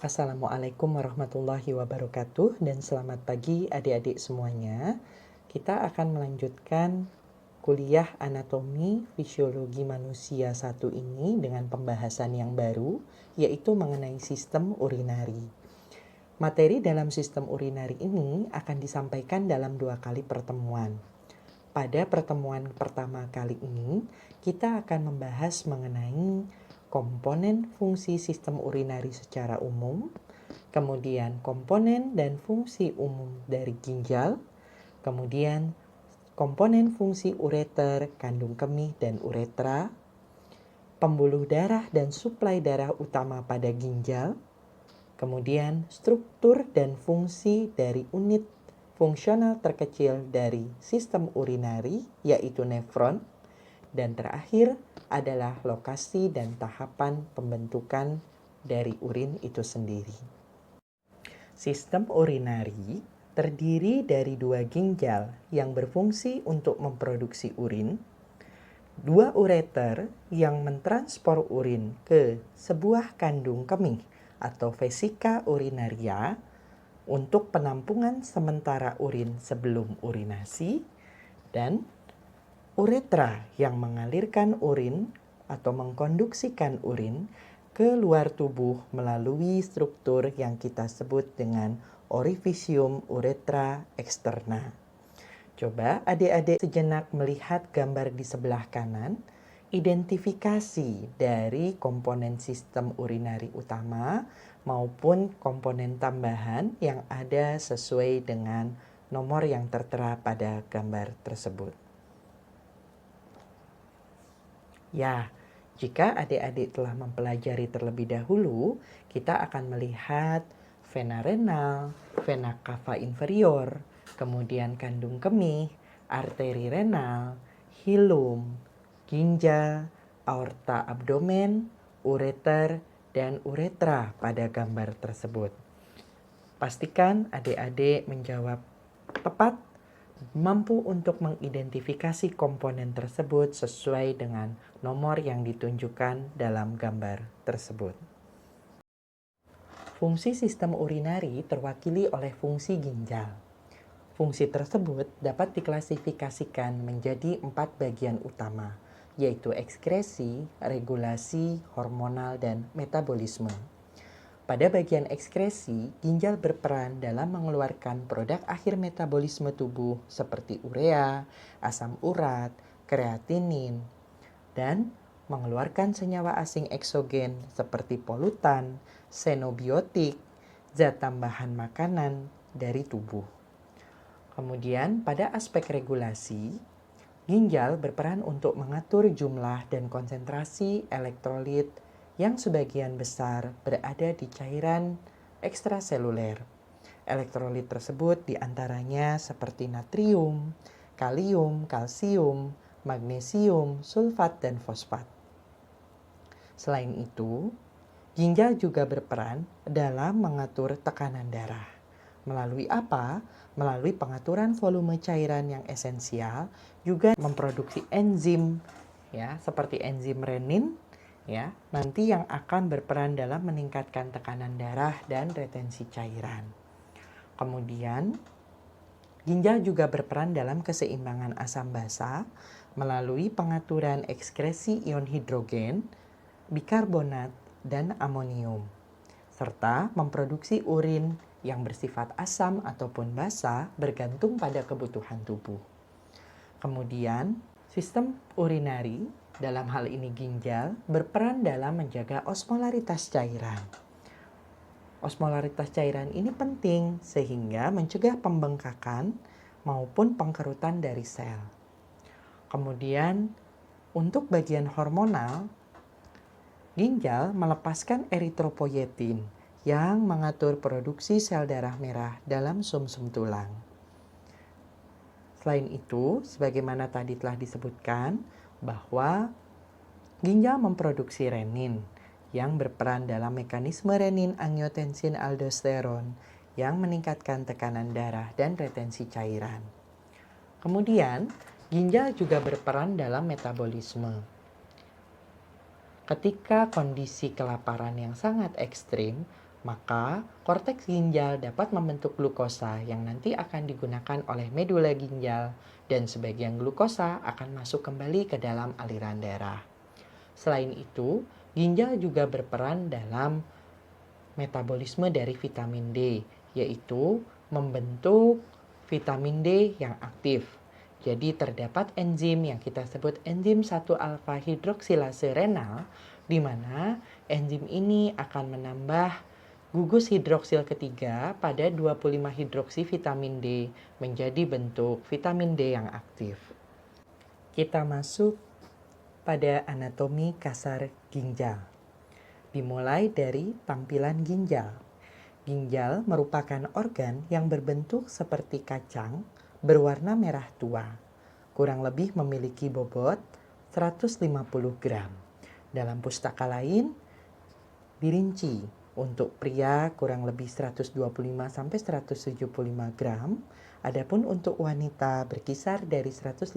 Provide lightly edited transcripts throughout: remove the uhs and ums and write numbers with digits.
Assalamualaikum warahmatullahi wabarakatuh dan selamat pagi adik-adik semuanya. Kita akan melanjutkan kuliah anatomi fisiologi manusia 1 ini dengan pembahasan yang baru, yaitu mengenai sistem urinari. Materi dalam sistem urinari ini akan disampaikan dalam 2 kali pertemuan. Pada pertemuan pertama kali ini, kita akan membahas mengenai komponen fungsi sistem urinari secara umum, kemudian komponen dan fungsi umum dari ginjal, kemudian komponen fungsi ureter, kandung kemih, dan uretra, pembuluh darah dan suplai darah utama pada ginjal, kemudian struktur dan fungsi dari unit fungsional terkecil dari sistem urinari, yaitu nefron, dan terakhir adalah lokasi dan tahapan pembentukan dari urin itu sendiri. Sistem urinari terdiri dari 2 ginjal yang berfungsi untuk memproduksi urin, 2 ureter yang mentransfer urin ke sebuah kandung kemih atau vesika urinaria untuk penampungan sementara urin sebelum urinasi, dan uretra yang mengalirkan urin atau mengkonduksikan urin ke luar tubuh melalui struktur yang kita sebut dengan orifisium uretra externa. Coba adik-adik sejenak melihat gambar di sebelah kanan, identifikasi dari komponen sistem urinari utama maupun komponen tambahan yang ada sesuai dengan nomor yang tertera pada gambar tersebut. Ya, jika adik-adik telah mempelajari terlebih dahulu, kita akan melihat vena renal, vena cava inferior, kemudian kandung kemih, arteri renal, hilum, ginjal, aorta abdomen, ureter, dan uretra pada gambar tersebut. Pastikan adik-adik menjawab tepat, mampu untuk mengidentifikasi komponen tersebut sesuai dengan nomor yang ditunjukkan dalam gambar tersebut. Fungsi sistem urinari terwakili oleh fungsi ginjal. Fungsi tersebut dapat diklasifikasikan menjadi 4 bagian utama, yaitu ekskresi, regulasi, hormonal, dan metabolisme. Pada bagian ekskresi, ginjal berperan dalam mengeluarkan produk akhir metabolisme tubuh seperti urea, asam urat, kreatinin, dan mengeluarkan senyawa asing eksogen seperti polutan, xenobiotik, zat tambahan makanan dari tubuh. Kemudian pada aspek regulasi, ginjal berperan untuk mengatur jumlah dan konsentrasi elektrolit yang sebagian besar berada di cairan ekstraseluler. Elektrolit tersebut diantaranya seperti natrium, kalium, kalsium, magnesium, sulfat, dan fosfat. Selain itu, ginjal juga berperan dalam mengatur tekanan darah. Melalui apa? Melalui pengaturan volume cairan yang esensial, juga memproduksi enzim, ya, seperti enzim renin, ya, nanti yang akan berperan dalam meningkatkan tekanan darah dan retensi cairan. Kemudian, ginjal juga berperan dalam keseimbangan asam basa melalui pengaturan ekskresi ion hidrogen, bikarbonat, dan amonium, serta memproduksi urin yang bersifat asam ataupun basa bergantung pada kebutuhan tubuh. Kemudian, sistem urinari, dalam hal ini ginjal, berperan dalam menjaga osmolaritas cairan. Osmolaritas cairan ini penting sehingga mencegah pembengkakan maupun pengkerutan dari sel. Kemudian, untuk bagian hormonal, ginjal melepaskan eritropoietin yang mengatur produksi sel darah merah dalam sumsum tulang. Selain itu, sebagaimana tadi telah disebutkan, bahwa ginjal memproduksi renin yang berperan dalam mekanisme renin-angiotensin-aldosteron yang meningkatkan tekanan darah dan retensi cairan. Kemudian, ginjal juga berperan dalam metabolisme. Ketika kondisi kelaparan yang sangat ekstrim, Maka, korteks ginjal dapat membentuk glukosa yang nanti akan digunakan oleh medula ginjal dan sebagian glukosa akan masuk kembali ke dalam aliran darah. Selain itu, ginjal juga berperan dalam metabolisme dari vitamin D, yaitu membentuk vitamin D yang aktif. Jadi terdapat enzim yang kita sebut enzim 1-alfa hidroksilase renal, di mana enzim ini akan menambah gugus hidroksil ketiga pada 25 hidroksi vitamin D menjadi bentuk vitamin D yang aktif. Kita masuk pada anatomi kasar ginjal. Dimulai dari tampilan ginjal. Ginjal merupakan organ yang berbentuk seperti kacang berwarna merah tua. Kurang lebih memiliki bobot 150 gram. Dalam pustaka lain dirinci untuk pria kurang lebih 125-175 gram, adapun untuk wanita berkisar dari 115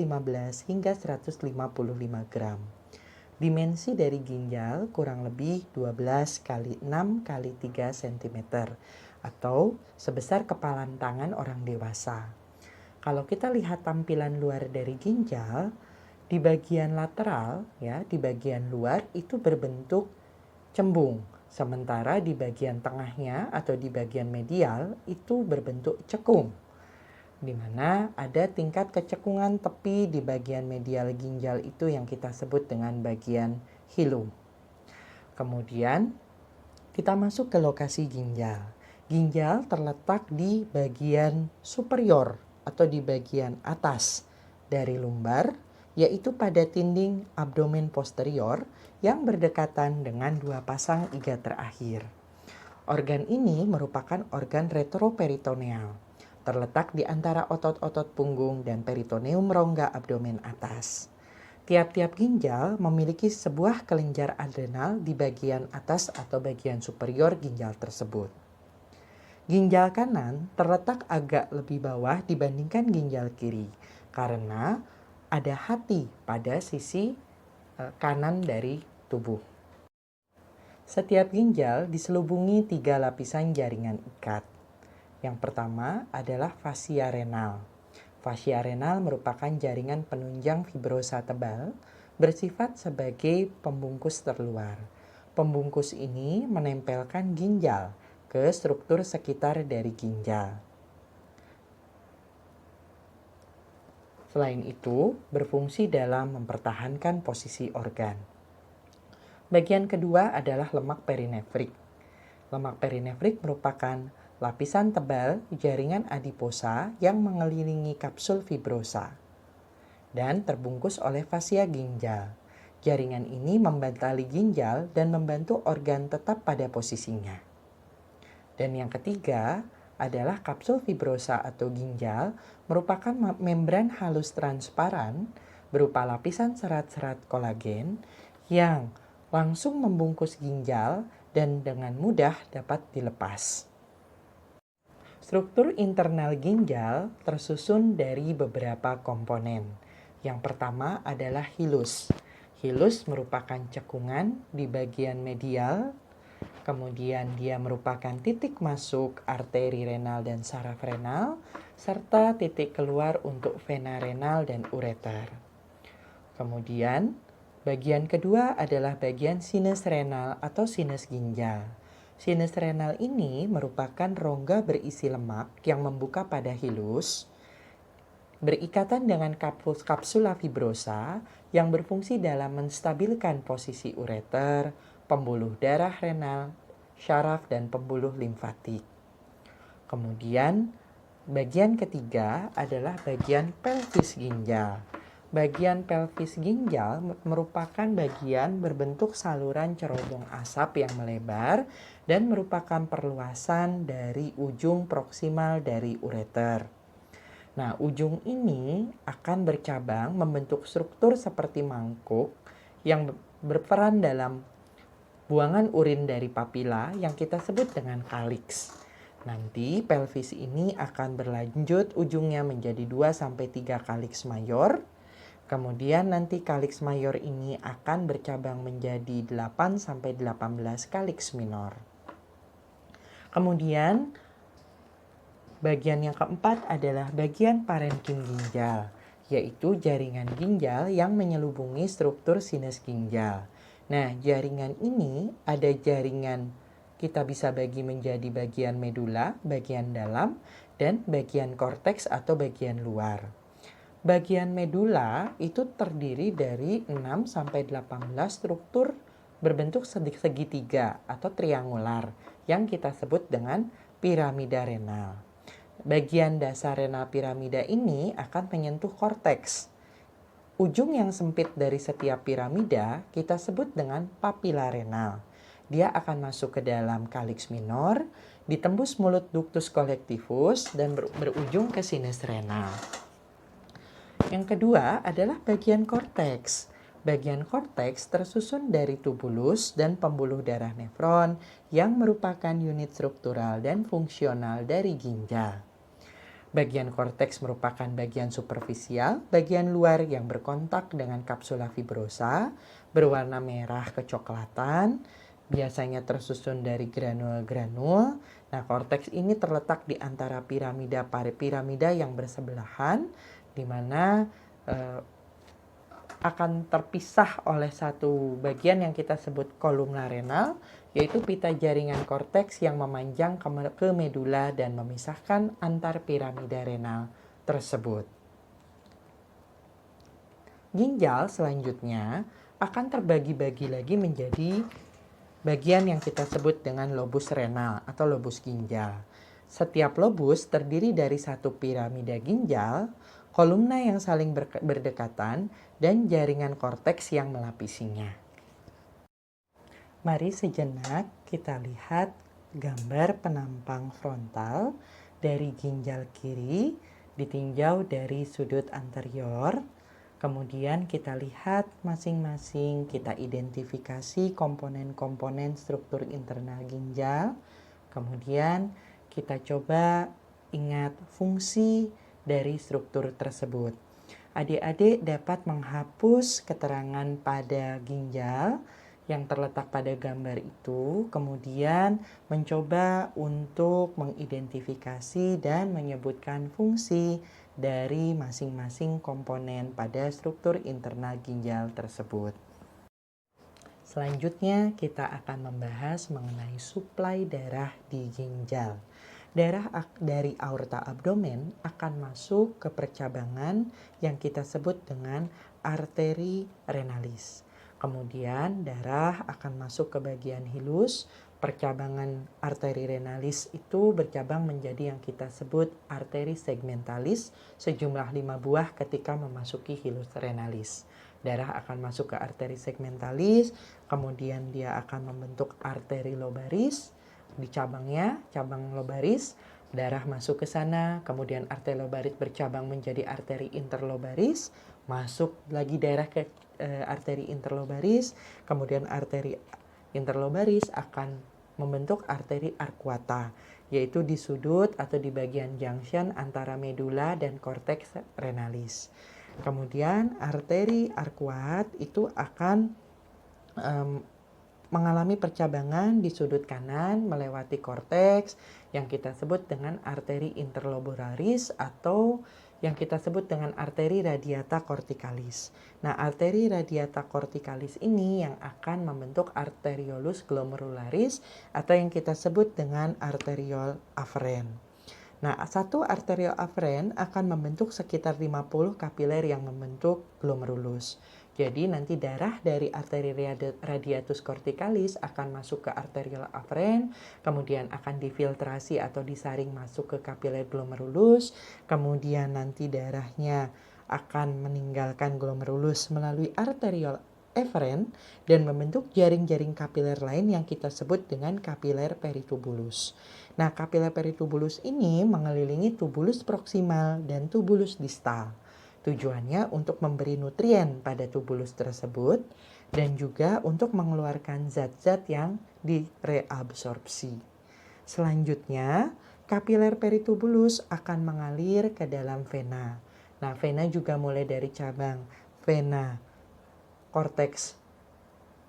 hingga 155 gram. Dimensi dari ginjal kurang lebih 12 kali 6 kali 3 cm atau sebesar kepalan tangan orang dewasa. Kalau kita lihat tampilan luar dari ginjal, di bagian lateral ya, di bagian luar itu berbentuk cembung. Sementara di bagian tengahnya atau di bagian medial itu berbentuk cekung, di mana ada tingkat kecekungan tepi di bagian medial ginjal itu yang kita sebut dengan bagian hilum. Kemudian kita masuk ke lokasi ginjal. Ginjal terletak di bagian superior atau di bagian atas dari lumbar, yaitu pada dinding abdomen posterior yang berdekatan dengan dua pasang iga terakhir. Organ ini merupakan organ retroperitoneal, terletak di antara otot-otot punggung dan peritoneum rongga abdomen atas. Tiap-tiap ginjal memiliki sebuah kelenjar adrenal di bagian atas atau bagian superior ginjal tersebut. Ginjal kanan terletak agak lebih bawah dibandingkan ginjal kiri, karena ada hati pada sisi kanan dari tubuh. Setiap ginjal diselubungi 3 lapisan jaringan ikat. Yang pertama adalah fascia renal. Fascia renal merupakan jaringan penunjang fibrosa tebal bersifat sebagai pembungkus terluar. Pembungkus ini menempelkan ginjal ke struktur sekitar dari ginjal. Selain itu, berfungsi dalam mempertahankan posisi organ. Bagian kedua adalah lemak perinefrik. Lemak perinefrik merupakan lapisan tebal jaringan adiposa yang mengelilingi kapsul fibrosa dan terbungkus oleh fascia ginjal. Jaringan ini membantali ginjal dan membantu organ tetap pada posisinya. Dan yang ketiga adalah kapsul fibrosa atau ginjal merupakan membran halus transparan berupa lapisan serat-serat kolagen yang langsung membungkus ginjal dan dengan mudah dapat dilepas. Struktur internal ginjal tersusun dari beberapa komponen. Yang pertama adalah hilus. Hilus merupakan cekungan di bagian medial. Kemudian dia merupakan titik masuk arteri renal dan saraf renal, serta titik keluar untuk vena renal dan ureter. Kemudian, bagian kedua adalah bagian sinus renal atau sinus ginjal. Sinus renal ini merupakan rongga berisi lemak yang membuka pada hilus, berikatan dengan kapsula fibrosa yang berfungsi dalam menstabilkan posisi ureter, pembuluh darah renal, syaraf, dan pembuluh limfatik. Kemudian, bagian ketiga adalah bagian pelvis ginjal. Bagian pelvis ginjal merupakan bagian berbentuk saluran cerobong asap yang melebar dan merupakan perluasan dari ujung proksimal dari ureter. Nah, ujung ini akan bercabang membentuk struktur seperti mangkuk yang berperan dalam buangan urin dari papila yang kita sebut dengan kaliks. Nanti pelvis ini akan berlanjut ujungnya menjadi 2-3 kaliks mayor. Kemudian nanti kaliks mayor ini akan bercabang menjadi 8-18 kaliks minor. Kemudian bagian yang keempat adalah bagian parenkim ginjal, yaitu jaringan ginjal yang menyelubungi struktur sinus ginjal. Nah, jaringan ini ada jaringan, kita bisa bagi menjadi bagian medula, bagian dalam, dan bagian korteks atau bagian luar. Bagian medula itu terdiri dari 6-18 struktur berbentuk segitiga atau triangular yang kita sebut dengan piramida renal. Bagian dasar renal piramida ini akan menyentuh korteks. Ujung yang sempit dari setiap piramida kita sebut dengan papila renal. Dia akan masuk ke dalam kaliks minor, ditembus mulut ductus collectivus, dan berujung ke sinus renal. Yang kedua adalah bagian korteks. Bagian korteks tersusun dari tubulus dan pembuluh darah nefron yang merupakan unit struktural dan fungsional dari ginjal. Bagian korteks merupakan bagian superficial, bagian luar yang berkontak dengan kapsula fibrosa, berwarna merah kecoklatan, biasanya tersusun dari granul-granul. Nah, korteks ini terletak di antara piramida yang bersebelahan, di mana akan terpisah oleh satu bagian yang kita sebut kolumna renal, yaitu pita jaringan korteks yang memanjang ke medula dan memisahkan antar piramida renal tersebut. Ginjal selanjutnya akan terbagi-bagi lagi menjadi bagian yang kita sebut dengan lobus renal atau lobus ginjal. Setiap lobus terdiri dari satu piramida ginjal, kolumna yang saling berdekatan, dan jaringan korteks yang melapisinya. Mari sejenak kita lihat gambar penampang frontal dari ginjal kiri ditinjau dari sudut anterior. Kemudian kita lihat masing-masing, kita identifikasi komponen-komponen struktur internal ginjal. Kemudian kita coba ingat fungsi dari struktur tersebut. Adik-adik dapat menghapus keterangan pada ginjal yang terletak pada gambar itu, kemudian mencoba untuk mengidentifikasi dan menyebutkan fungsi dari masing-masing komponen pada struktur internal ginjal tersebut. Selanjutnya kita akan membahas mengenai suplai darah di ginjal. Darah dari aorta abdomen akan masuk ke percabangan yang kita sebut dengan arteri renalis. Kemudian darah akan masuk ke bagian hilus. Percabangan arteri renalis itu bercabang menjadi yang kita sebut arteri segmentalis, sejumlah 5 buah ketika memasuki hilus renalis. Darah akan masuk ke arteri segmentalis, kemudian dia akan membentuk arteri lobaris. Di cabangnya, cabang lobaris, darah masuk ke sana, kemudian arteri lobaris bercabang menjadi arteri interlobaris, masuk lagi darah ke arteri interlobaris, kemudian arteri interlobaris akan membentuk arteri arcuata, yaitu di sudut atau di bagian junction antara medula dan korteks renalis. Kemudian arteri arcuat itu akan mengalami percabangan di sudut kanan melewati korteks yang kita sebut dengan arteri interlobularis atau yang kita sebut dengan arteri radiata corticalis. Nah, arteri radiata corticalis ini yang akan membentuk arteriolus glomerularis atau yang kita sebut dengan arteriol aferen. Nah, satu arteriol aferen akan membentuk sekitar 50 kapiler yang membentuk glomerulus. Jadi nanti darah dari arteri radiatus corticalis akan masuk ke arteriol aferen, kemudian akan difiltrasi atau disaring masuk ke kapiler glomerulus, kemudian nanti darahnya akan meninggalkan glomerulus melalui arteriol eferen dan membentuk jaring-jaring kapiler lain yang kita sebut dengan kapiler peritubulus. Nah, kapiler peritubulus ini mengelilingi tubulus proksimal dan tubulus distal. Tujuannya untuk memberi nutrien pada tubulus tersebut dan juga untuk mengeluarkan zat-zat yang direabsorpsi. Selanjutnya, kapiler peritubulus akan mengalir ke dalam vena. Nah, vena juga mulai dari cabang vena korteks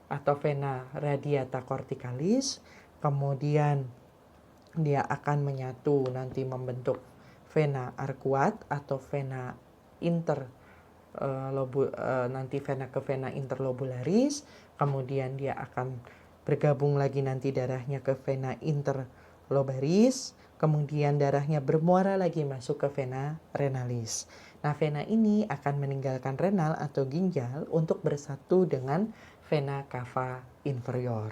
atau vena radiata corticalis, kemudian dia akan menyatu nanti membentuk vena arcuat atau vena nanti vena ke vena interlobularis, kemudian dia akan bergabung lagi nanti darahnya ke vena interlobaris, kemudian darahnya bermuara lagi masuk ke vena renalis. Nah, vena ini akan meninggalkan renal atau ginjal untuk bersatu dengan vena cava inferior.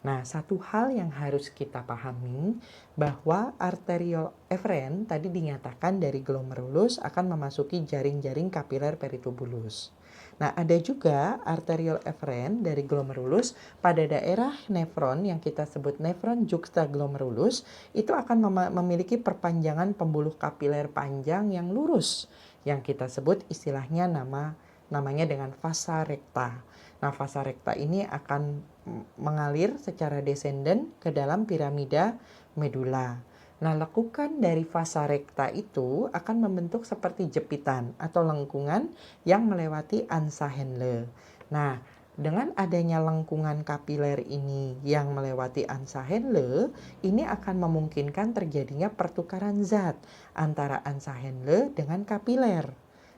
Nah, satu hal yang harus kita pahami bahwa arteriol eferen tadi dinyatakan dari glomerulus akan memasuki jaring-jaring kapiler peritubulus. Nah, ada juga arteriol eferen dari glomerulus pada daerah nefron yang kita sebut nefron juxtaglomerulus itu akan memiliki perpanjangan pembuluh kapiler panjang yang lurus yang kita sebut istilahnya namanya dengan vasa recta. Nah, vasa recta ini akan mengalir secara descendant ke dalam piramida medula. Nah, lekukan dari vasa recta itu akan membentuk seperti jepitan atau lengkungan yang melewati ansa Henle. Nah, dengan adanya lengkungan kapiler ini yang melewati ansa Henle, ini akan memungkinkan terjadinya pertukaran zat antara ansa Henle dengan kapiler.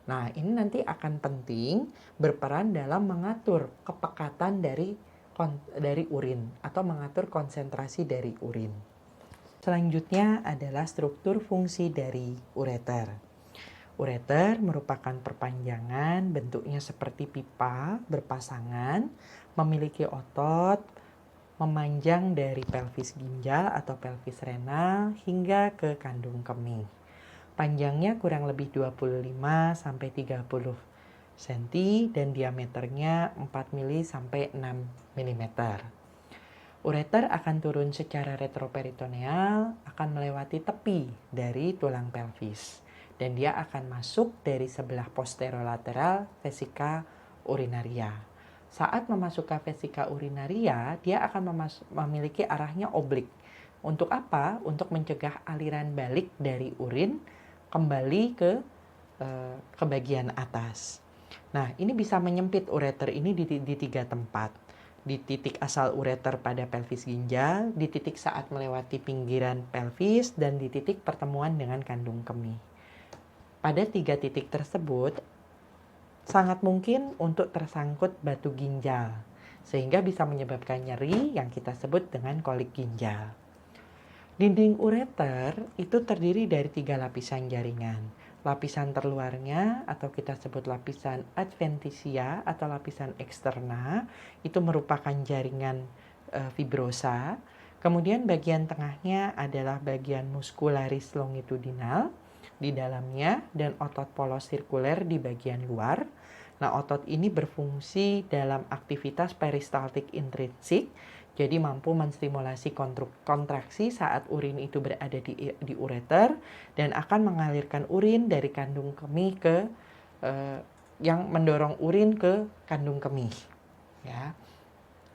Nah, ini nanti akan penting berperan dalam mengatur kepekatan dari urin atau mengatur konsentrasi dari urin. Selanjutnya adalah struktur fungsi dari ureter. Ureter merupakan perpanjangan, bentuknya seperti pipa berpasangan, memiliki otot memanjang dari pelvis ginjal atau pelvis renal hingga ke kandung kemih. Panjangnya kurang lebih 25 sampai 30 cm dan diameternya 4 mili sampai 6 mm. Ureter akan turun secara retroperitoneal, akan melewati tepi dari tulang pelvis dan dia akan masuk dari sebelah posterolateral vesika urinaria. Saat memasuki vesika urinaria, dia akan memiliki arahnya oblik. Untuk apa? Untuk mencegah aliran balik dari urin kembali ke bagian atas. Nah, ini bisa menyempit ureter ini di 3 tempat. Di titik asal ureter pada pelvis ginjal, di titik saat melewati pinggiran pelvis, dan di titik pertemuan dengan kandung kemih. Pada 3 titik tersebut, sangat mungkin untuk tersangkut batu ginjal, sehingga bisa menyebabkan nyeri yang kita sebut dengan kolik ginjal. Dinding ureter itu terdiri dari 3 lapisan jaringan. Lapisan terluarnya atau kita sebut lapisan adventitia atau lapisan eksterna itu merupakan jaringan fibrosa. Kemudian bagian tengahnya adalah bagian muscularis longitudinal di dalamnya dan otot polos sirkuler di bagian luar. Nah, otot ini berfungsi dalam aktivitas peristaltik intrinsik. Jadi mampu menstimulasi kontraksi saat urin itu berada di ureter dan akan mengalirkan urin dari kandung kemih ke yang mendorong urin ke kandung kemih. Ya.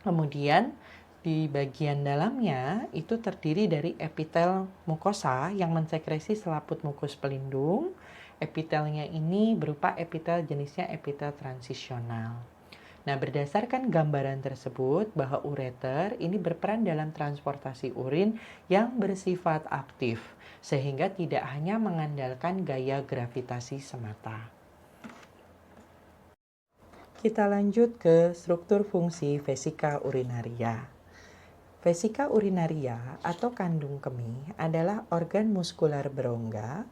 Kemudian di bagian dalamnya itu terdiri dari epitel mukosa yang mensekresi selaput mukus pelindung. Epitelnya ini berupa epitel jenisnya epitel transisional. Nah, berdasarkan gambaran tersebut bahwa ureter ini berperan dalam transportasi urin yang bersifat aktif, sehingga tidak hanya mengandalkan gaya gravitasi semata. Kita lanjut ke struktur fungsi vesika urinaria. Vesika urinaria atau kandung kemih adalah organ muskular berongga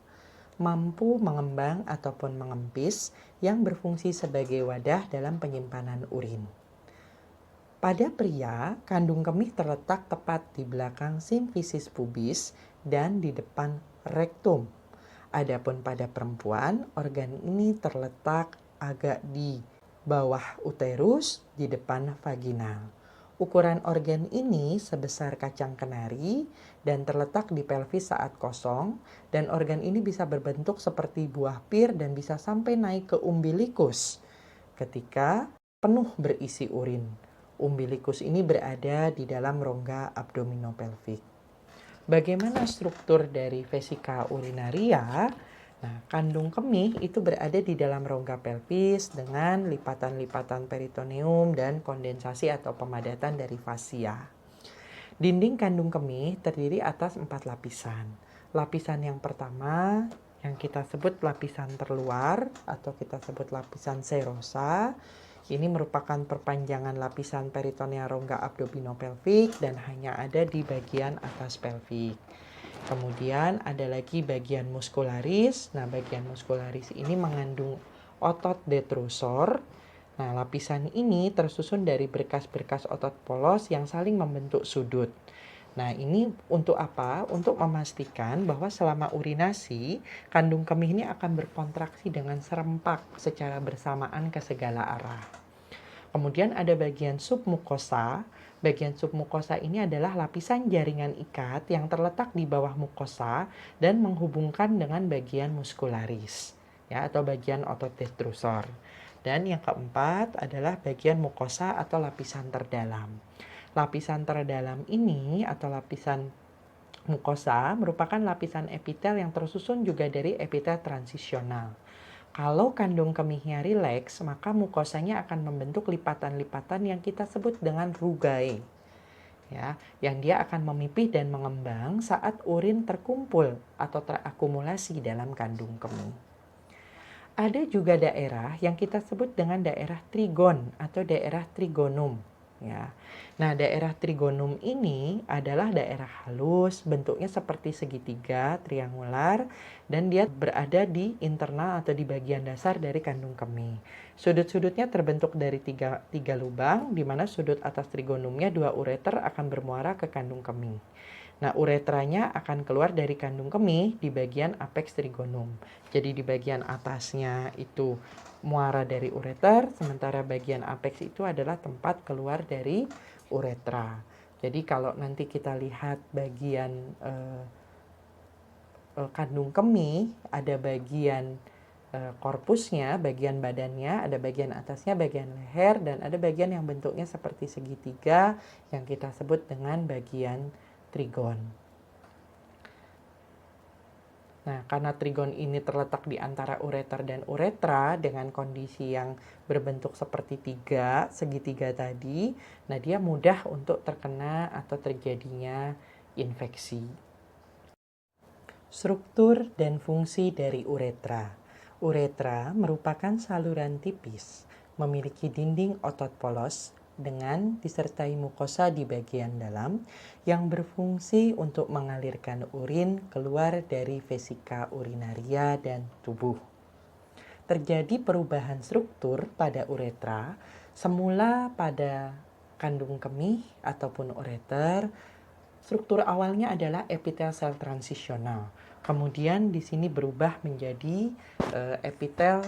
mampu mengembang ataupun mengempis yang berfungsi sebagai wadah dalam penyimpanan urin. Pada pria, kandung kemih terletak tepat di belakang simfisis pubis dan di depan rektum. Adapun pada perempuan, organ ini terletak agak di bawah uterus di depan vaginal. Ukuran organ ini sebesar kacang kenari dan terletak di pelvis saat kosong, dan organ ini bisa berbentuk seperti buah pir dan bisa sampai naik ke umbilikus ketika penuh berisi urin. Umbilikus ini berada di dalam rongga abdominopelvik. Bagaimana struktur dari vesika urinaria? Nah, kandung kemih itu berada di dalam rongga pelvis dengan lipatan-lipatan peritoneum dan kondensasi atau pemadatan dari fasia. Dinding kandung kemih terdiri atas 4 lapisan. Lapisan yang pertama yang kita sebut lapisan terluar atau kita sebut lapisan serosa. Ini merupakan perpanjangan lapisan peritoneal rongga abdominopelvik dan hanya ada di bagian atas pelvik. Kemudian ada lagi bagian muskularis. Nah, bagian muskularis ini mengandung otot detrusor. Nah, lapisan ini tersusun dari berkas-berkas otot polos yang saling membentuk sudut. Nah, ini untuk apa? Untuk memastikan bahwa selama urinasi, kandung kemih ini akan berkontraksi dengan serempak secara bersamaan ke segala arah. Kemudian ada bagian submukosa. Bagian submukosa ini adalah lapisan jaringan ikat yang terletak di bawah mukosa dan menghubungkan dengan bagian muskularis, ya, atau bagian otot detrusor. Dan yang keempat adalah bagian mukosa atau lapisan terdalam. Lapisan terdalam ini atau lapisan mukosa merupakan lapisan epitel yang tersusun juga dari epitel transisional. Kalau kandung kemihnya rileks, maka mukosanya akan membentuk lipatan-lipatan yang kita sebut dengan rugae. Ya, yang dia akan memipih dan mengembang saat urin terkumpul atau terakumulasi dalam kandung kemih. Ada juga daerah yang kita sebut dengan daerah trigon atau daerah trigonum. Ya. Nah, daerah trigonum ini adalah daerah halus, bentuknya seperti segitiga, triangular, dan dia berada di internal atau di bagian dasar dari kandung kemih. Sudut-sudutnya terbentuk dari tiga lubang, di mana sudut atas trigonumnya 2 ureter akan bermuara ke kandung kemih. Nah, uretranya akan keluar dari kandung kemih di bagian apex trigonum. Jadi di bagian atasnya itu muara dari ureter, sementara bagian apex itu adalah tempat keluar dari uretra. Jadi kalau nanti kita lihat bagian kandung kemih, ada bagian korpusnya, bagian badannya, ada bagian atasnya, bagian leher, dan ada bagian yang bentuknya seperti segitiga yang kita sebut dengan bagian trigon. Nah, karena trigon ini terletak di antara ureter dan uretra dengan kondisi yang berbentuk seperti segitiga tadi, nah dia mudah untuk terkena atau terjadinya infeksi. Struktur dan fungsi dari uretra. Uretra merupakan saluran tipis, memiliki dinding otot polos dengan disertai mukosa di bagian dalam yang berfungsi untuk mengalirkan urin keluar dari vesika urinaria dan tubuh. Terjadi perubahan struktur pada uretra, semula pada kandung kemih ataupun ureter. Struktur awalnya adalah epitel sel transisional. Kemudian di sini berubah menjadi epitel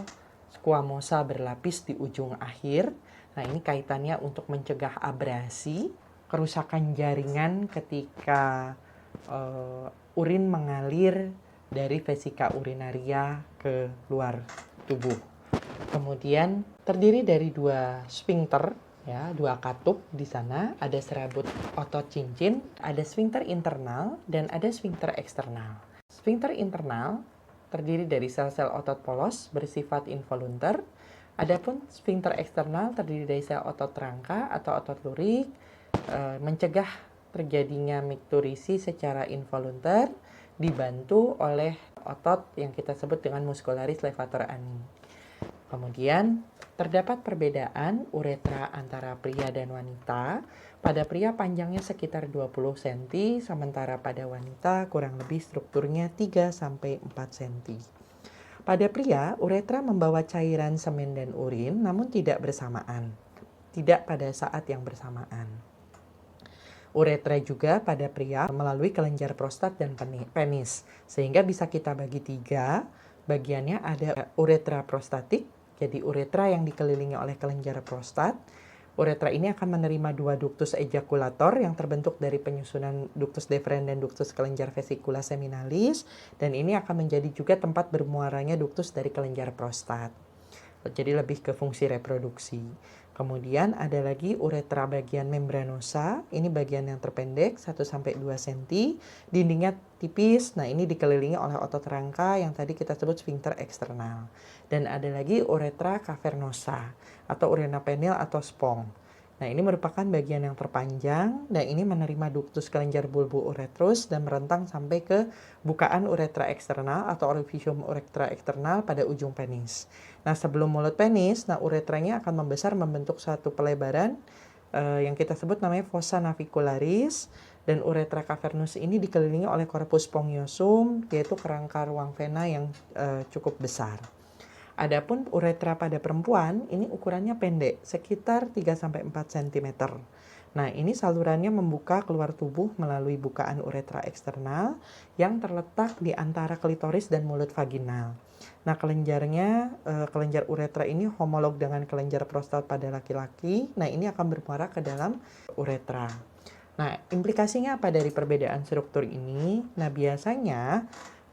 squamosa berlapis di ujung akhir. Nah, ini kaitannya untuk mencegah abrasi, kerusakan jaringan ketika urin mengalir dari vesika urinaria ke luar tubuh. Kemudian terdiri dari 2 sphincter, ya, 2 katup di sana, ada serabut otot cincin, ada sphincter internal dan ada sphincter eksternal. Sphincter internal terdiri dari sel-sel otot polos bersifat involunter. Adapun sphincter eksternal terdiri dari sel otot rangka atau otot lurik, mencegah terjadinya mikturisi secara involunter, dibantu oleh otot yang kita sebut dengan muscularis levator ani. Kemudian terdapat perbedaan uretra antara pria dan wanita. Pada pria panjangnya sekitar 20 cm, sementara pada wanita kurang lebih strukturnya 3-4 cm. Pada pria, uretra membawa cairan semen dan urin, namun tidak bersamaan. Tidak pada saat yang bersamaan. Uretra juga pada pria melalui kelenjar prostat dan penis, sehingga bisa kita bagi 3. Bagiannya ada uretra prostatik, jadi uretra yang dikelilingi oleh kelenjar prostat. Uretra ini akan menerima 2 ductus ejakulator yang terbentuk dari penyusunan ductus deferens dan ductus kelenjar vesicula seminalis, dan ini akan menjadi juga tempat bermuaranya ductus dari kelenjar prostat. Jadi lebih ke fungsi reproduksi. Kemudian ada lagi uretra bagian membranosa, ini bagian yang terpendek 1-2 cm, dindingnya tipis. Nah, ini dikelilingi oleh otot rangka yang tadi kita sebut sphincter eksternal. Dan ada lagi uretra cavernosa atau urina penil atau spong. Nah, ini merupakan bagian yang terpanjang dan ini menerima ductus kelenjar bulbo uretrus dan merentang sampai ke bukaan uretra eksternal atau orificium uretra eksternal pada ujung penis. Nah, sebelum mulut penis, uretranya akan membesar membentuk satu pelebaran yang kita sebut namanya fossa navicularis, dan uretra cavernous ini dikelilingi oleh corpus spongiosum, yaitu kerangka ruang vena yang cukup besar. Adapun uretra pada perempuan ini ukurannya pendek, sekitar 3-4 cm. Nah, ini salurannya membuka keluar tubuh melalui bukaan uretra eksternal yang terletak di antara klitoris dan mulut vaginal. Nah, kelenjar uretra ini homolog dengan kelenjar prostat pada laki-laki. Nah, ini akan bermuara ke dalam uretra. Nah, implikasinya apa dari perbedaan struktur ini? Nah, biasanya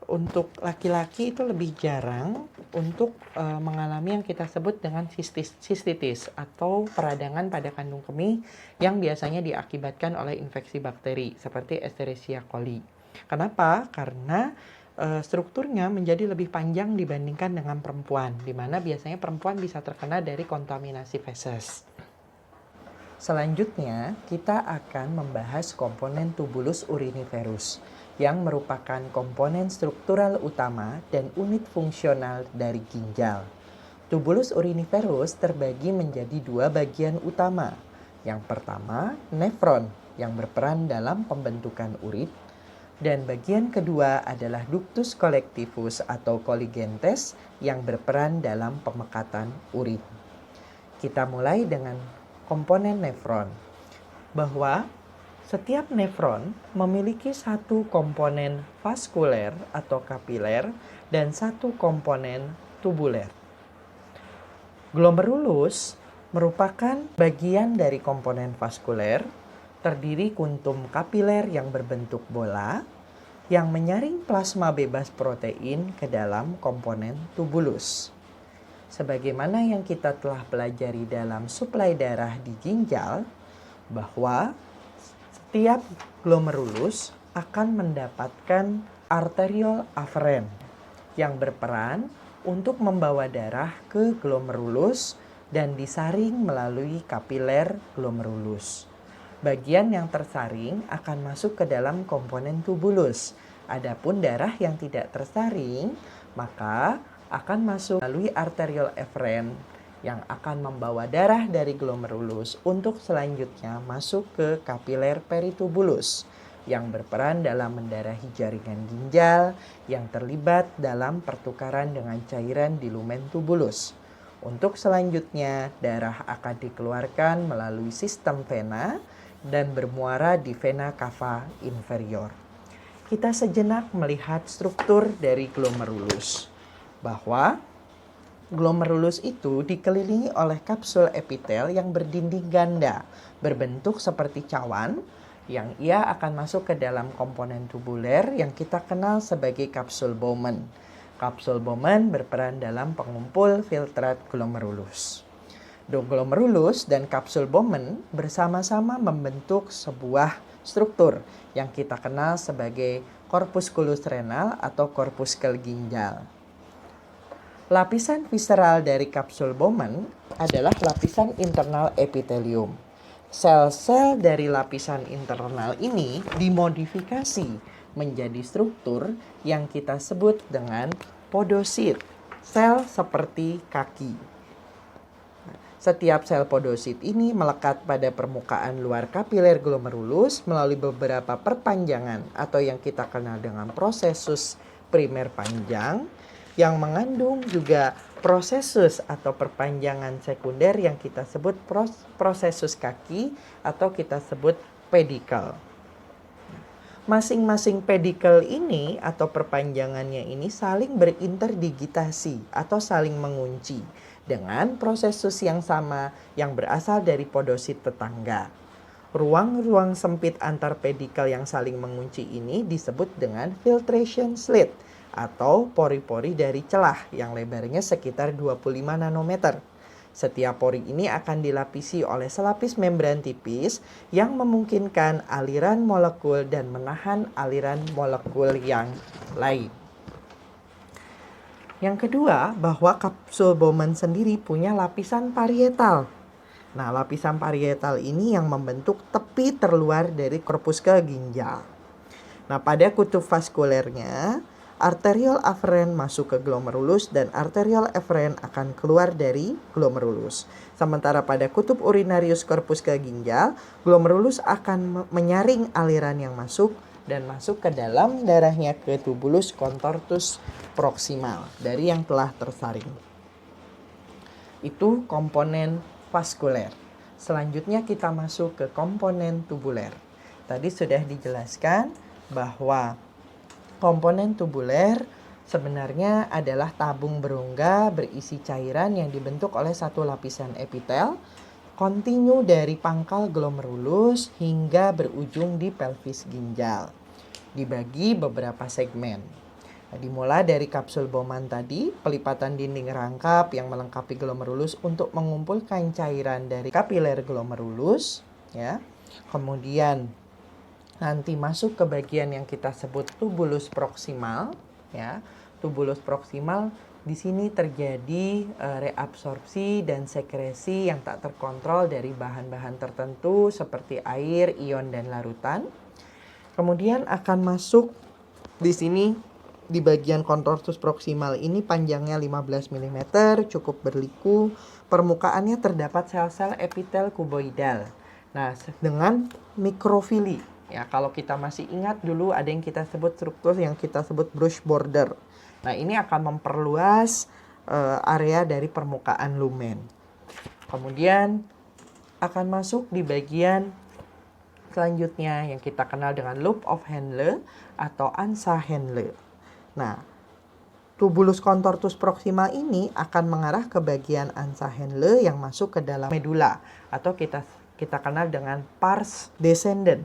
untuk laki-laki itu lebih jarang untuk mengalami yang kita sebut dengan sistitis atau peradangan pada kandung kemih yang biasanya diakibatkan oleh infeksi bakteri seperti Escherichia coli. Kenapa? Karena strukturnya menjadi lebih panjang dibandingkan dengan perempuan, di mana biasanya perempuan bisa terkena dari kontaminasi feses. Selanjutnya, kita akan membahas komponen tubulus uriniferus yang merupakan komponen struktural utama dan unit fungsional dari ginjal. Tubulus uriniferus terbagi menjadi dua bagian utama. Yang pertama, nefron yang berperan dalam pembentukan urin, dan bagian kedua adalah ductus collectivus atau colligentes yang berperan dalam pemekatan urin. Kita mulai dengan komponen nefron, bahwa setiap nefron memiliki satu komponen vaskuler atau kapiler dan satu komponen tubuler. Glomerulus merupakan bagian dari komponen vaskuler, terdiri kuntum kapiler yang berbentuk bola yang menyaring plasma bebas protein ke dalam komponen tubulus. Sebagaimana yang kita telah pelajari dalam suplai darah di ginjal, bahwa setiap glomerulus akan mendapatkan arteriole afferent yang berperan untuk membawa darah ke glomerulus dan disaring melalui kapiler glomerulus. Bagian yang tersaring akan masuk ke dalam komponen tubulus. Adapun darah yang tidak tersaring, maka akan masuk melalui arteriole efferent yang akan membawa darah dari glomerulus untuk selanjutnya masuk ke kapiler peritubulus yang berperan dalam mendarahi jaringan ginjal yang terlibat dalam pertukaran dengan cairan di lumen tubulus. Untuk selanjutnya, darah akan dikeluarkan melalui sistem vena dan bermuara di vena cava inferior. Kita sejenak melihat struktur dari glomerulus, bahwa glomerulus itu dikelilingi oleh kapsul epitel yang berdinding ganda, berbentuk seperti cawan, yang ia akan masuk ke dalam komponen tubuler yang kita kenal sebagai kapsul Bowman. Kapsul Bowman berperan dalam pengumpul filtrat glomerulus. Glomerulus dan kapsul Bowman bersama-sama membentuk sebuah struktur yang kita kenal sebagai corpusculus renal atau korpuskel ginjal. Lapisan visceral dari kapsul Bowman adalah lapisan internal epitelium. Sel-sel dari lapisan internal ini dimodifikasi menjadi struktur yang kita sebut dengan podosit, sel seperti kaki. Setiap sel podosit ini melekat pada permukaan luar kapiler glomerulus melalui beberapa perpanjangan atau yang kita kenal dengan prosesus primer panjang, yang mengandung juga prosesus atau perpanjangan sekunder yang kita sebut prosesus kaki atau kita sebut pedicle. Masing-masing pedicle ini atau perpanjangannya ini saling berinterdigitasi atau saling mengunci dengan prosesus yang sama yang berasal dari podosit tetangga. Ruang-ruang sempit antar pedicle yang saling mengunci ini disebut dengan filtration slit atau pori-pori dari celah yang lebarnya sekitar 25 nanometer. Setiap pori ini akan dilapisi oleh selapis membran tipis yang memungkinkan aliran molekul dan menahan aliran molekul yang lain. Yang kedua, bahwa kapsul Bowman sendiri punya lapisan parietal. Nah, lapisan parietal ini yang membentuk tepi terluar dari korpus ke ginjal. Nah, pada kutub vaskulernya, arteriol aferen masuk ke glomerulus dan arteriol eferen akan keluar dari glomerulus. Sementara pada kutub urinarius korpus ke ginjal, glomerulus akan menyaring aliran yang masuk dan masuk ke dalam darahnya ke tubulus contortus proximal dari yang telah tersaring. Itu komponen vaskuler. Selanjutnya kita masuk ke komponen tubuler. Tadi sudah dijelaskan bahwa komponen tubuler sebenarnya adalah tabung berongga berisi cairan yang dibentuk oleh satu lapisan epitel kontinu dari pangkal glomerulus hingga berujung di pelvis ginjal. Dibagi beberapa segmen. Dimulai dari kapsul Bowman tadi, pelipatan dinding rangkap yang melengkapi glomerulus untuk mengumpulkan cairan dari kapiler glomerulus, ya. Kemudian nanti masuk ke bagian yang kita sebut tubulus proksimal, ya. Tubulus proksimal di sini terjadi reabsorpsi dan sekresi yang tak terkontrol dari bahan-bahan tertentu seperti air, ion dan larutan. Kemudian akan masuk di sini di bagian contortus proximal ini panjangnya 15 mm, cukup berliku, permukaannya terdapat sel-sel epitel kuboidal. Nah, dengan mikrofili. Ya, kalau kita masih ingat dulu ada yang kita sebut struktur yang kita sebut brush border. Nah, ini akan memperluas area dari permukaan lumen. Kemudian akan masuk di bagian selanjutnya yang kita kenal dengan loop of Henle atau ansa Henle. Nah, tubulus contortus proximal ini akan mengarah ke bagian ansa Henle yang masuk ke dalam medula atau kita kenal dengan pars descendens,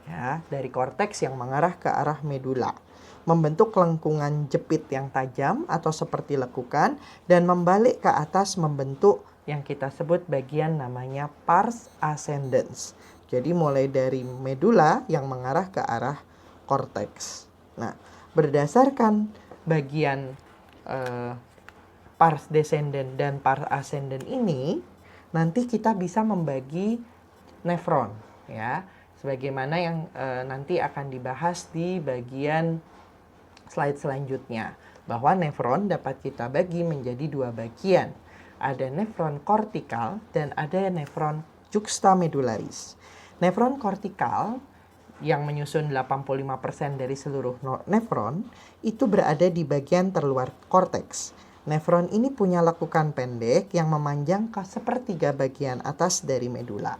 ya, dari korteks yang mengarah ke arah medula, membentuk lengkungan jepit yang tajam atau seperti lekukan dan membalik ke atas membentuk yang kita sebut bagian namanya pars ascendens. Jadi mulai dari medula yang mengarah ke arah korteks. Nah, berdasarkan bagian pars descendens dan pars ascendens ini, nanti kita bisa membagi nefron, ya, sebagaimana yang nanti akan dibahas di bagian slide selanjutnya, bahwa nefron dapat kita bagi menjadi dua bagian. Ada nefron kortikal dan ada nefron juxtamedularis. Nefron kortikal yang menyusun 85% dari seluruh nefron itu berada di bagian terluar korteks. Nefron ini punya lekukan pendek yang memanjang ke sepertiga bagian atas dari medula.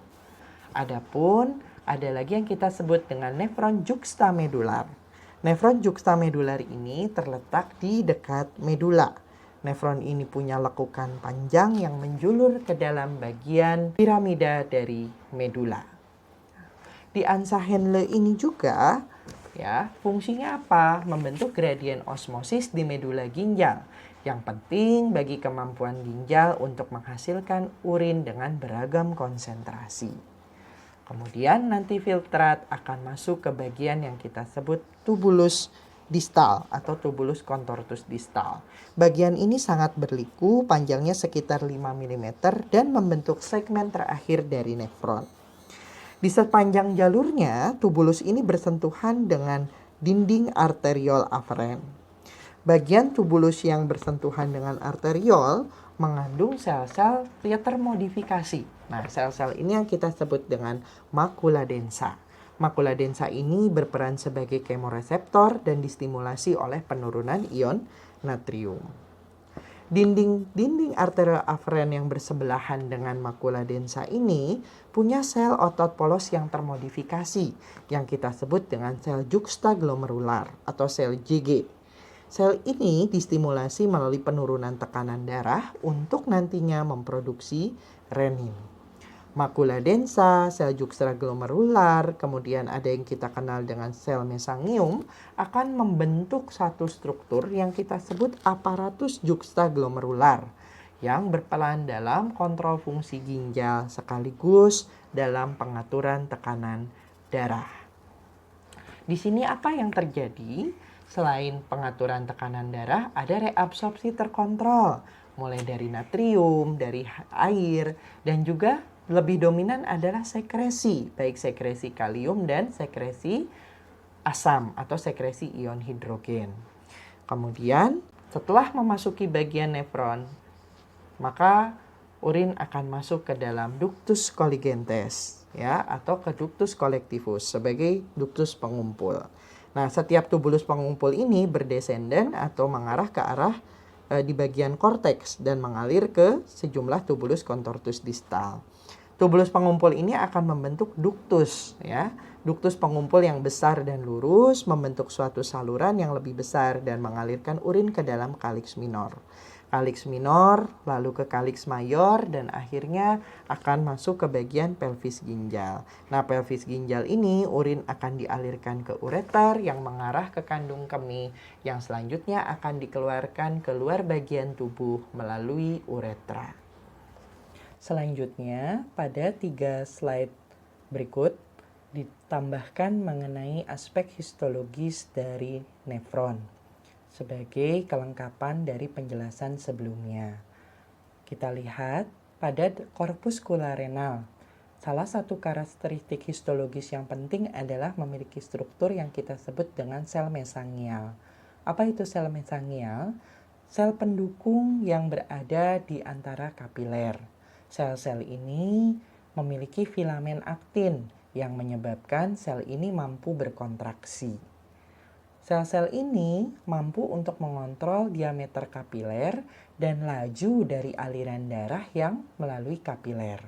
Adapun ada lagi yang kita sebut dengan nefron juxtamedular. Nefron juxtamedular ini terletak di dekat medula. Nefron ini punya lekukan panjang yang menjulur ke dalam bagian piramida dari medula. Di ansa Henle ini juga, ya, fungsinya apa? Membentuk gradien osmosis di medula ginjal. Yang penting bagi kemampuan ginjal untuk menghasilkan urin dengan beragam konsentrasi. Kemudian nanti filtrat akan masuk ke bagian yang kita sebut tubulus distal atau tubulus contortus distal. Bagian ini sangat berliku, panjangnya sekitar 5 mm dan membentuk segmen terakhir dari nefron. Di sepanjang jalurnya, tubulus ini bersentuhan dengan dinding arteriol aferen. Bagian tubulus yang bersentuhan dengan arteriol mengandung sel-sel yang termodifikasi. Nah, sel-sel ini yang kita sebut dengan makula densa. Makula densa ini berperan sebagai kemoreseptor dan distimulasi oleh penurunan ion natrium. Dinding arterial aferen yang bersebelahan dengan makula densa ini punya sel otot polos yang termodifikasi yang kita sebut dengan sel juxtaglomerular atau sel JG. Sel ini distimulasi melalui penurunan tekanan darah untuk nantinya memproduksi renin. Makula densa, sel juxtaglomerular, kemudian ada yang kita kenal dengan sel mesangium, akan membentuk satu struktur yang kita sebut aparatus juxtaglomerular yang berperan dalam kontrol fungsi ginjal sekaligus dalam pengaturan tekanan darah. Di sini apa yang terjadi? Selain pengaturan tekanan darah, ada reabsorpsi terkontrol, mulai dari natrium, dari air, dan juga lebih dominan adalah sekresi, baik sekresi kalium dan sekresi asam atau sekresi ion hidrogen. Kemudian setelah memasuki bagian nefron, maka urin akan masuk ke dalam ductus colligentes ya atau ke ductus collectivus sebagai ductus pengumpul. Nah, setiap tubulus pengumpul ini berdesenden atau mengarah ke arah di bagian korteks dan mengalir ke sejumlah tubulus contortus distal. Tubulus pengumpul ini akan membentuk ductus ya. Ductus pengumpul yang besar dan lurus membentuk suatu saluran yang lebih besar dan mengalirkan urin ke dalam kaliks minor. Kaliks minor lalu ke kaliks mayor dan akhirnya akan masuk ke bagian pelvis ginjal. Nah, pelvis ginjal ini urin akan dialirkan ke ureter yang mengarah ke kandung kemih yang selanjutnya akan dikeluarkan keluar bagian tubuh melalui uretra. Selanjutnya, pada 3 slide berikut ditambahkan mengenai aspek histologis dari nefron sebagai kelengkapan dari penjelasan sebelumnya. Kita lihat pada korpuskula renal. Salah satu karakteristik histologis yang penting adalah memiliki struktur yang kita sebut dengan sel mesangial. Apa itu sel mesangial? Sel pendukung yang berada di antara kapiler. Sel-sel ini memiliki filamen aktin yang menyebabkan sel ini mampu berkontraksi. Sel-sel ini mampu untuk mengontrol diameter kapiler dan laju dari aliran darah yang melalui kapiler.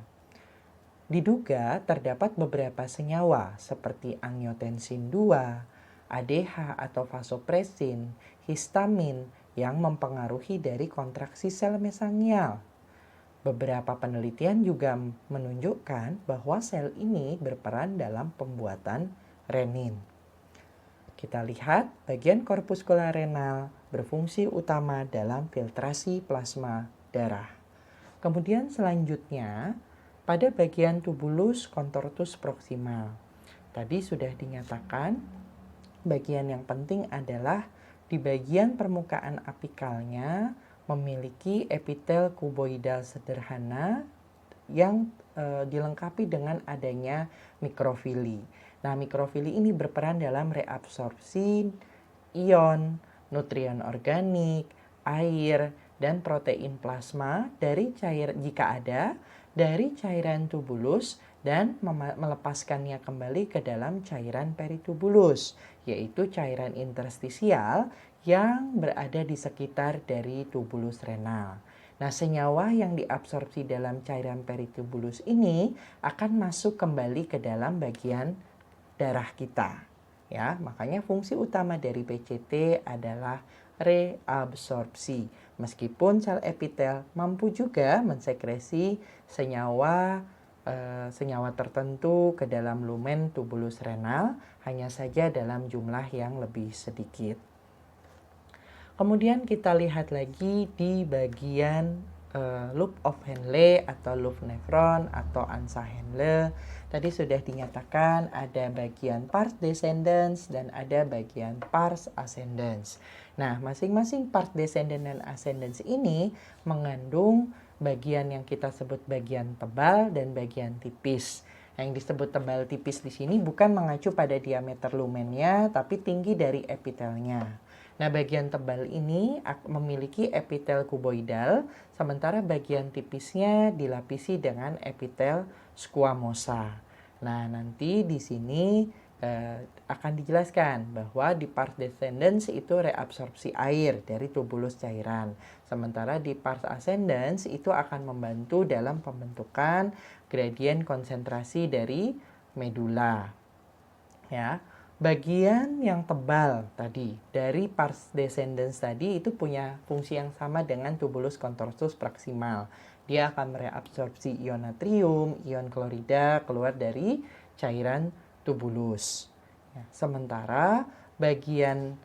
Diduga terdapat beberapa senyawa seperti angiotensin 2, ADH atau vasopresin, histamin yang mempengaruhi dari kontraksi sel mesangial. Beberapa penelitian juga menunjukkan bahwa sel ini berperan dalam pembuatan renin. Kita lihat bagian korpuskula renal berfungsi utama dalam filtrasi plasma darah. Kemudian selanjutnya pada bagian tubulus contortus proximal. Tadi sudah dinyatakan bagian yang penting adalah di bagian permukaan apikalnya memiliki epitel kuboidal sederhana yang dilengkapi dengan adanya mikrofili. Nah, mikrofili ini berperan dalam reabsorpsi ion, nutrien organik, air, dan protein plasma dari jika ada dari cairan tubulus dan melepaskannya kembali ke dalam cairan peritubulus, yaitu cairan interstisial yang berada di sekitar dari tubulus renal. Nah, senyawa yang diabsorpsi dalam cairan peritubulus ini akan masuk kembali ke dalam bagian darah kita. Ya, makanya fungsi utama dari PCT adalah reabsorpsi. Meskipun sel epitel mampu juga mensekresi senyawa tertentu ke dalam lumen tubulus renal, hanya saja dalam jumlah yang lebih sedikit. Kemudian kita lihat lagi di bagian loop of Henle atau loop nefron atau ansa Henle. Tadi sudah dinyatakan ada bagian pars descendens dan ada bagian pars ascendens. Nah, masing-masing pars descendens dan ascendens ini mengandung bagian yang kita sebut bagian tebal dan bagian tipis. Yang disebut tebal tipis di sini bukan mengacu pada diameter lumennya, tapi tinggi dari epitelnya. Nah, bagian tebal ini memiliki epitel kuboidal, sementara bagian tipisnya dilapisi dengan epitel squamosa. Nah, nanti di sini akan dijelaskan bahwa di pars descendens itu reabsorpsi air dari tubulus cairan. Sementara di pars ascendens itu akan membantu dalam pembentukan gradien konsentrasi dari medula. Ya. Bagian yang tebal tadi dari pars descendens tadi itu punya fungsi yang sama dengan tubulus contortus proximal. Dia akan mereabsorpsi ion natrium, ion klorida keluar dari cairan tubulus. Ya, sementara bagian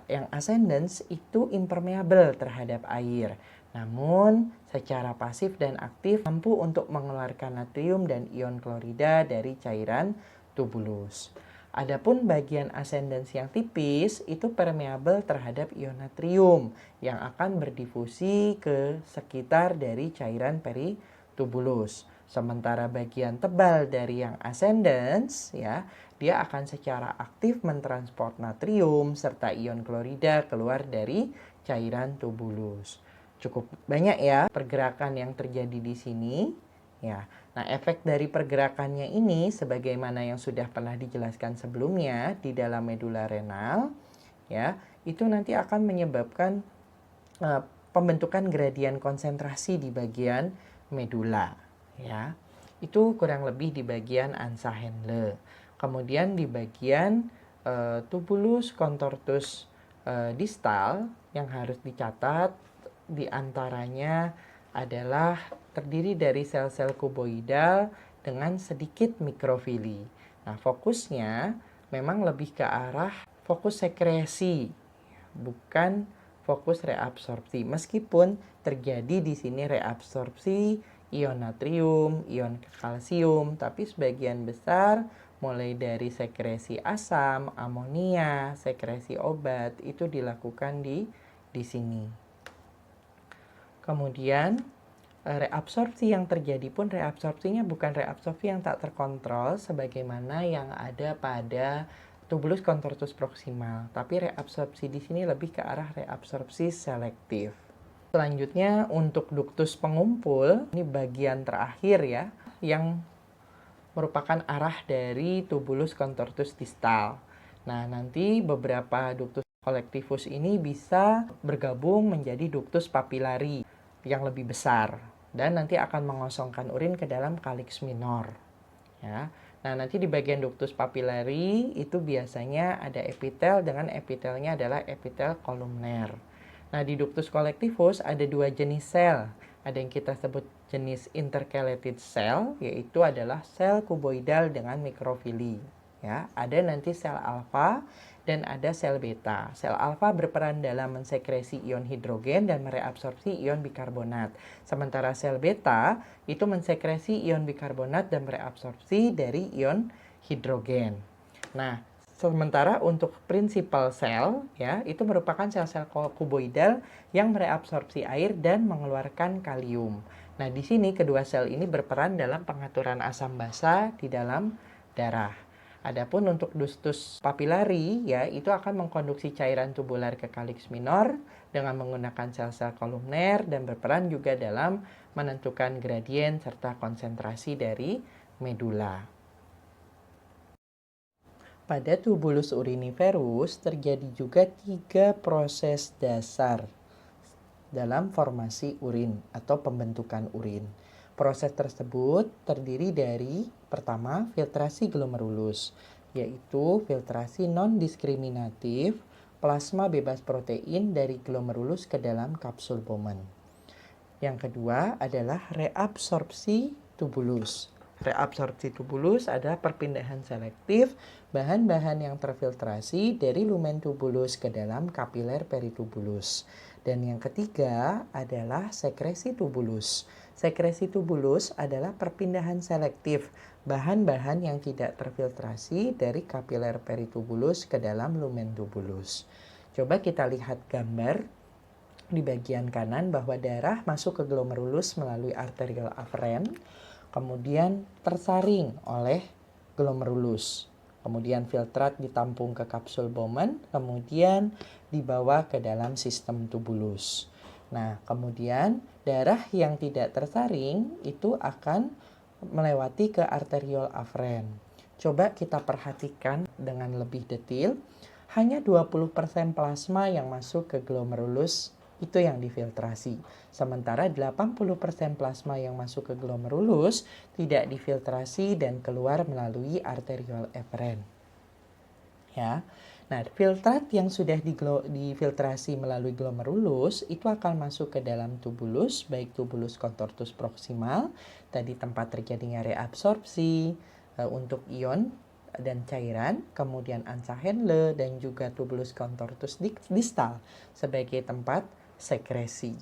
yang ascendens itu impermeable terhadap air. Namun secara pasif dan aktif mampu untuk mengeluarkan natrium dan ion klorida dari cairan tubulus. Adapun bagian ascendens yang tipis itu permeabel terhadap ion natrium yang akan berdifusi ke sekitar dari cairan peritubulus. Sementara bagian tebal dari yang ascendens ya, dia akan secara aktif mentransport natrium serta ion klorida keluar dari cairan tubulus. Cukup banyak ya pergerakan yang terjadi di sini ya. Nah, efek dari pergerakannya ini sebagaimana yang sudah pernah dijelaskan sebelumnya di dalam medula renal ya, itu nanti akan menyebabkan pembentukan gradien konsentrasi di bagian medula ya. Itu kurang lebih di bagian Ansa-Henle. Kemudian di bagian tubulus contortus distal yang harus dicatat diantaranya adalah terdiri dari sel-sel kuboidal dengan sedikit mikrofili. Nah, fokusnya memang lebih ke arah fokus sekresi, bukan fokus reabsorpsi. Meskipun terjadi di sini reabsorpsi ion natrium, ion kalsium, tapi sebagian besar mulai dari sekresi asam, amonia, sekresi obat itu dilakukan di sini. Kemudian reabsorpsi yang terjadi pun reabsorpsinya bukan reabsorpsi yang tak terkontrol sebagaimana yang ada pada tubulus contortus proximal, tapi reabsorpsi di sini lebih ke arah reabsorpsi selektif. Selanjutnya untuk duktus pengumpul, ini bagian terakhir ya, yang merupakan arah dari tubulus contortus distal. Nah, nanti beberapa duktus collectivus ini bisa bergabung menjadi duktus papillari yang lebih besar dan nanti akan mengosongkan urin ke dalam kalix minor ya. Nah, nanti di bagian duktus papillari itu biasanya ada epitel dengan epitelnya adalah epitel kolumner. Nah, di duktus collectivus ada dua jenis sel. Ada yang kita sebut jenis intercalated cell, yaitu adalah sel kuboidal dengan mikrofili. Ya, ada nanti sel alfa dan ada sel beta. Sel alfa berperan dalam mensekresi ion hidrogen dan mereabsorpsi ion bikarbonat. Sementara sel beta itu mensekresi ion bikarbonat dan mereabsorpsi dari ion hidrogen. Nah, sementara untuk principal cell ya, itu merupakan sel-sel kuboidal yang mereabsorpsi air dan mengeluarkan kalium. Nah, di sini kedua sel ini berperan dalam pengaturan asam basa di dalam darah. Adapun untuk duktus papillari ya, itu akan mengkonduksi cairan tubular ke kalix minor dengan menggunakan sel-sel kolumner dan berperan juga dalam menentukan gradien serta konsentrasi dari medula. Pada tubulus uriniferus terjadi juga 3 proses dasar dalam formasi urin atau pembentukan urin. Proses tersebut terdiri dari pertama filtrasi glomerulus, yaitu filtrasi non-diskriminatif plasma bebas protein dari glomerulus ke dalam kapsul Bowman. Yang kedua adalah reabsorpsi tubulus. Reabsorpsi tubulus adalah perpindahan selektif bahan-bahan yang terfiltrasi dari lumen tubulus ke dalam kapiler peritubulus. Dan yang ketiga adalah sekresi tubulus. Sekresi tubulus adalah perpindahan selektif bahan-bahan yang tidak terfiltrasi dari kapiler peritubulus ke dalam lumen tubulus. Coba kita lihat gambar di bagian kanan bahwa darah masuk ke glomerulus melalui arterial aferen, kemudian tersaring oleh glomerulus. Kemudian filtrat ditampung ke kapsul Bowman, kemudian dibawa ke dalam sistem tubulus. Nah, kemudian darah yang tidak tersaring itu akan melewati ke arteriol aferen. Coba kita perhatikan dengan lebih detail, hanya 20% plasma yang masuk ke glomerulus itu yang difiltrasi. Sementara 80% plasma yang masuk ke glomerulus tidak difiltrasi dan keluar melalui arteriol eferen. Ya. Nah, filtrat yang sudah difiltrasi melalui glomerulus itu akan masuk ke dalam tubulus, baik tubulus contortus proximal, tadi tempat terjadinya reabsorpsi untuk ion dan cairan, kemudian Ansa-Henle dan juga tubulus contortus distal sebagai tempat sekresi.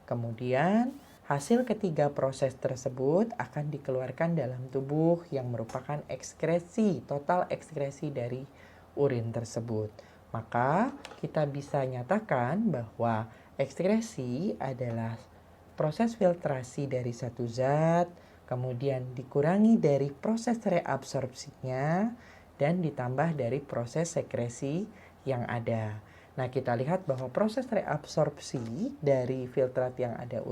Kemudian hasil ketiga proses tersebut akan dikeluarkan dalam tubuh yang merupakan ekskresi, total ekskresi dari urin tersebut. Maka kita bisa nyatakan bahwa ekskresi adalah proses filtrasi dari satu zat, kemudian dikurangi dari proses reabsorpsinya, dan ditambah dari proses sekresi yang ada. Nah, kita lihat bahwa proses reabsorpsi dari filtrat yang ada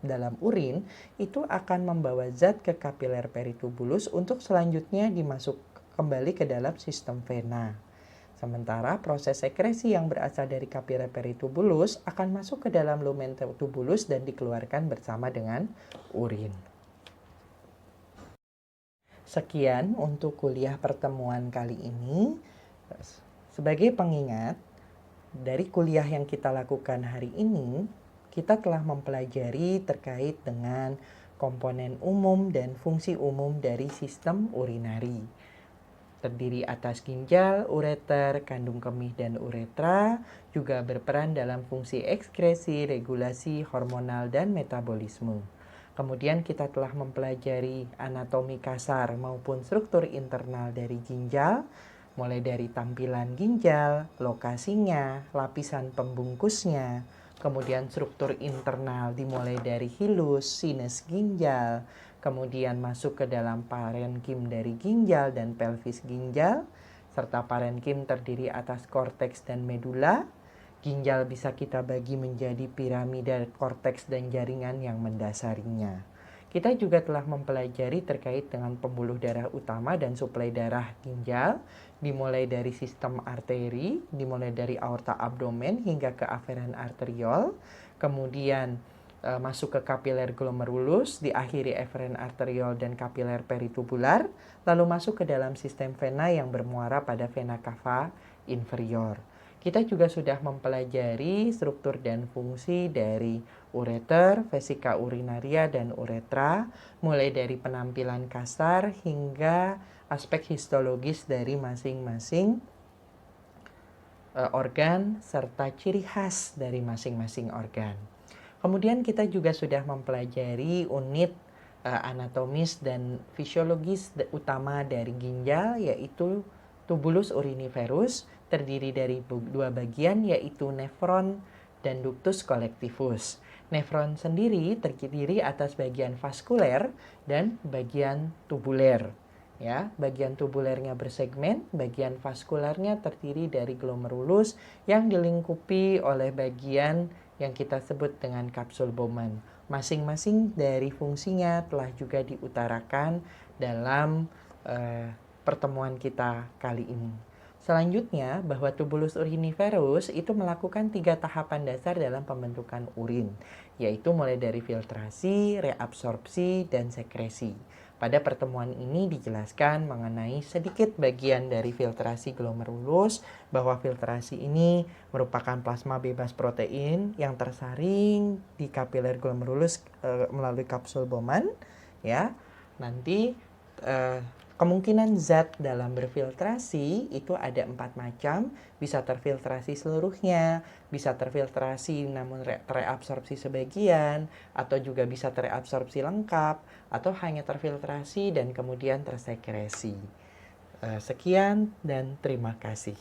dalam urin itu akan membawa zat ke kapiler peritubulus untuk selanjutnya dimasuk kembali ke dalam sistem vena. Sementara proses sekresi yang berasal dari kapiler peritubulus akan masuk ke dalam lumen tubulus dan dikeluarkan bersama dengan urin. Sekian untuk kuliah pertemuan kali ini. Sebagai pengingat, dari kuliah yang kita lakukan hari ini, kita telah mempelajari terkait dengan komponen umum dan fungsi umum dari sistem urinari. Terdiri atas ginjal, ureter, kandung kemih, dan uretra, juga berperan dalam fungsi ekskresi, regulasi, hormonal, dan metabolisme. Kemudian kita telah mempelajari anatomi kasar maupun struktur internal dari ginjal, mulai dari tampilan ginjal, lokasinya, lapisan pembungkusnya, kemudian struktur internal dimulai dari hilus, sinus ginjal, kemudian masuk ke dalam parenkim dari ginjal dan pelvis ginjal, serta parenkim terdiri atas korteks dan medula. Ginjal bisa kita bagi menjadi piramida, korteks, dan jaringan yang mendasarinya. Kita juga telah mempelajari terkait dengan pembuluh darah utama dan suplai darah ginjal, dimulai dari sistem arteri, dimulai dari aorta abdomen hingga ke aferen arteriol, kemudian masuk ke kapiler glomerulus, diakhiri eferen arteriol dan kapiler peritubular, lalu masuk ke dalam sistem vena yang bermuara pada vena cava inferior. Kita juga sudah mempelajari struktur dan fungsi dari ureter, vesika urinaria, dan uretra, mulai dari penampilan kasar hingga aspek histologis dari masing-masing organ, serta ciri khas dari masing-masing organ. Kemudian kita juga sudah mempelajari unit anatomis dan fisiologis utama dari ginjal, yaitu tubulus uriniferus, terdiri dari dua bagian, yaitu nefron dan ductus collectivus. Nefron sendiri terdiri atas bagian vaskuler dan bagian tubuler. Ya, bagian tubulernya bersegmen, bagian vaskularnya terdiri dari glomerulus yang dilingkupi oleh bagian yang kita sebut dengan kapsul Bowman. Masing-masing dari fungsinya telah juga diutarakan dalam pertemuan kita kali ini. Selanjutnya, bahwa tubulus uriniferus itu melakukan 3 tahapan dasar dalam pembentukan urin, yaitu mulai dari filtrasi, reabsorpsi, dan sekresi. Pada pertemuan ini dijelaskan mengenai sedikit bagian dari filtrasi glomerulus, bahwa filtrasi ini merupakan plasma bebas protein yang tersaring di kapiler glomerulus melalui kapsul Bowman. Ya, nanti kemungkinan zat dalam berfiltrasi itu ada 4 macam, bisa terfiltrasi seluruhnya, bisa terfiltrasi namun tereabsorpsi sebagian, atau juga bisa tereabsorpsi lengkap, atau hanya terfiltrasi dan kemudian tersekresi. Sekian dan terima kasih.